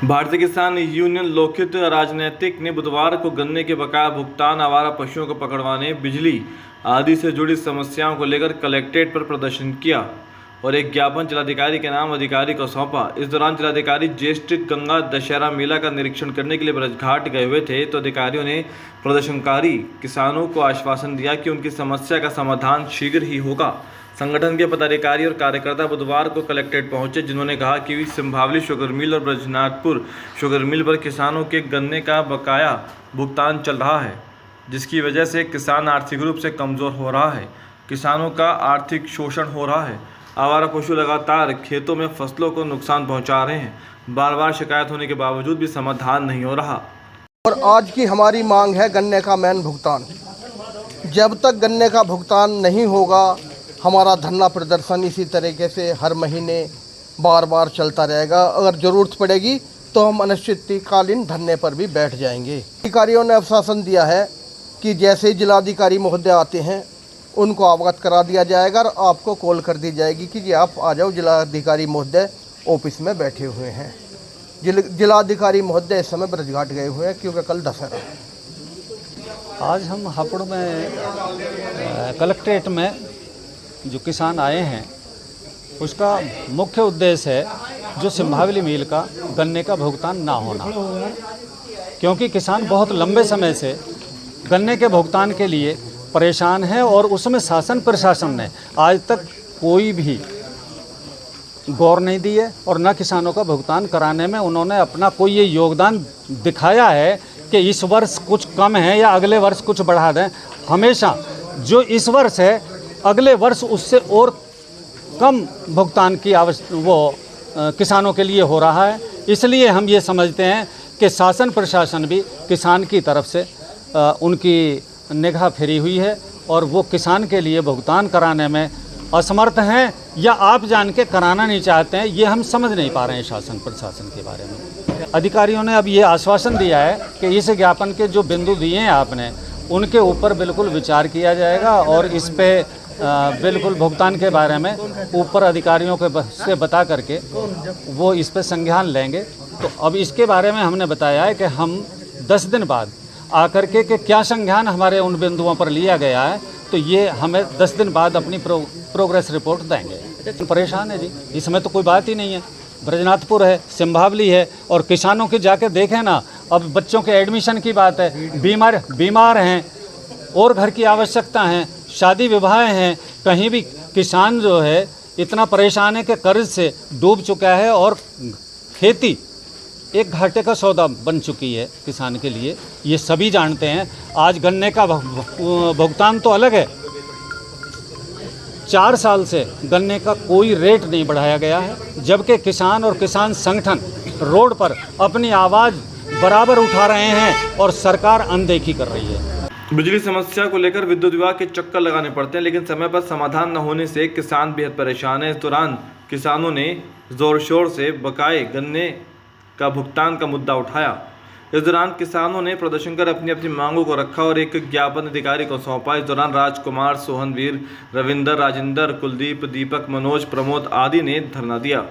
भारतीय किसान यूनियन लोकहित राजनीतिक ने बुधवार को गन्ने के बकाया भुगतान, आवारा पशुओं को पकड़वाने, बिजली आदि से जुड़ी समस्याओं को लेकर कलेक्ट्रेट पर प्रदर्शन किया और एक ज्ञापन जिलाधिकारी के नाम अधिकारी को सौंपा। इस दौरान जिलाधिकारी ज्येष्ठ गंगा दशहरा मेला का निरीक्षण करने के लिए ब्रजघाट गए हुए थे, तो अधिकारियों ने प्रदर्शनकारी किसानों को आश्वासन दिया कि उनकी समस्या का समाधान शीघ्र ही होगा। संगठन के पदाधिकारी और कार्यकर्ता बुधवार को कलेक्ट्रेट पहुंचे, जिन्होंने कहा कि सिंभावली शुगर मिल और ब्रजनाथपुर शुगर मिल पर किसानों के गन्ने का बकाया भुगतान चल रहा है, जिसकी वजह से किसान आर्थिक रूप से कमज़ोर हो रहा है। किसानों का आर्थिक शोषण हो रहा है। आवारा पशु लगातार खेतों में फसलों को नुकसान पहुंचा रहे हैं। बार बार शिकायत होने के बावजूद भी समाधान नहीं हो रहा। और आज की हमारी मांग है गन्ने का मैन भुगतान। जब तक गन्ने का भुगतान नहीं होगा, हमारा धरना प्रदर्शन इसी तरीके से हर महीने बार बार चलता रहेगा। अगर ज़रूरत पड़ेगी तो हम अनिश्चितकालीन धरने पर भी बैठ जाएंगे। अधिकारियों ने आश्वासन दिया है कि जैसे ही जिलाधिकारी महोदय आते हैं उनको अवगत करा दिया जाएगा और आपको कॉल कर दी जाएगी कि जी आप आ जाओ, जिलाधिकारी महोदय ऑफिस में बैठे हुए हैं। जिलाधिकारी महोदय इस समय ब्रजघाट गए हुए हैं क्योंकि कल दशहरा। आज हम हापुड़ में कलेक्ट्रेट में जो किसान आए हैं उसका मुख्य उद्देश्य है जो सिंभावली मिल का गन्ने का भुगतान ना होना, क्योंकि किसान बहुत लंबे समय से गन्ने के भुगतान के लिए परेशान है और उसमें शासन प्रशासन ने आज तक कोई भी गौर नहीं दी है और न किसानों का भुगतान कराने में उन्होंने अपना कोई ये योगदान दिखाया है कि इस वर्ष कुछ कम है या अगले वर्ष कुछ बढ़ा दें। हमेशा जो इस वर्ष है अगले वर्ष उससे और कम भुगतान की किसानों के लिए हो रहा है। इसलिए हम ये समझते हैं कि शासन प्रशासन भी किसान की तरफ से उनकी निगाह फेरी हुई है और वो किसान के लिए भुगतान कराने में असमर्थ हैं या आप जान के कराना नहीं चाहते हैं, ये हम समझ नहीं पा रहे हैं शासन प्रशासन के बारे में। अधिकारियों ने अब ये आश्वासन दिया है कि इस ज्ञापन के जो बिंदु दिए हैं आपने, उनके ऊपर बिल्कुल विचार किया जाएगा और इस पे बिल्कुल भुगतान के बारे में ऊपर अधिकारियों के से बता करके वो इस पे संज्ञान लेंगे। तो अब इसके बारे में हमने बताया है कि हम 10 दिन बाद आकर के क्या संज्ञान हमारे उन बिंदुओं पर लिया गया है, तो ये हमें 10 दिन बाद अपनी प्रोग्रेस रिपोर्ट देंगे। परेशान है जी, इसमें तो कोई बात ही नहीं है। ब्रजनाथपुर है, सिंभावली है और किसानों के जाके देखें ना, अब बच्चों के एडमिशन की बात है, बीमार हैं और घर की आवश्यकता हैं, शादी विवाह हैं, कहीं भी किसान जो है इतना परेशान है कि कर्ज से डूब चुका है और खेती एक घाटे का सौदा बन चुकी है किसान के लिए। ये सभी जानते हैं। आज गन्ने का भुगतान तो अलग है, 4 साल से गन्ने का कोई रेट नहीं बढ़ाया गया है, जबकि किसान और किसान संगठन रोड पर अपनी आवाज़ बराबर उठा रहे हैं और सरकार अनदेखी कर रही है। बिजली समस्या को लेकर विद्युत विभाग के चक्कर लगाने पड़ते हैं, लेकिन समय पर समाधान न होने से किसान बेहद परेशान है। इस दौरान किसानों ने जोर शोर से बकाए गन्ने का भुगतान का मुद्दा उठाया। इस दौरान किसानों ने प्रदर्शन कर अपनी अपनी मांगों को रखा और एक ज्ञापन अधिकारी को सौंपा। इस दौरान राजकुमार, सोहनवीर, रविंदर, राजेंद्र, कुलदीप, दीपक, मनोज, प्रमोद आदि ने धरना दिया।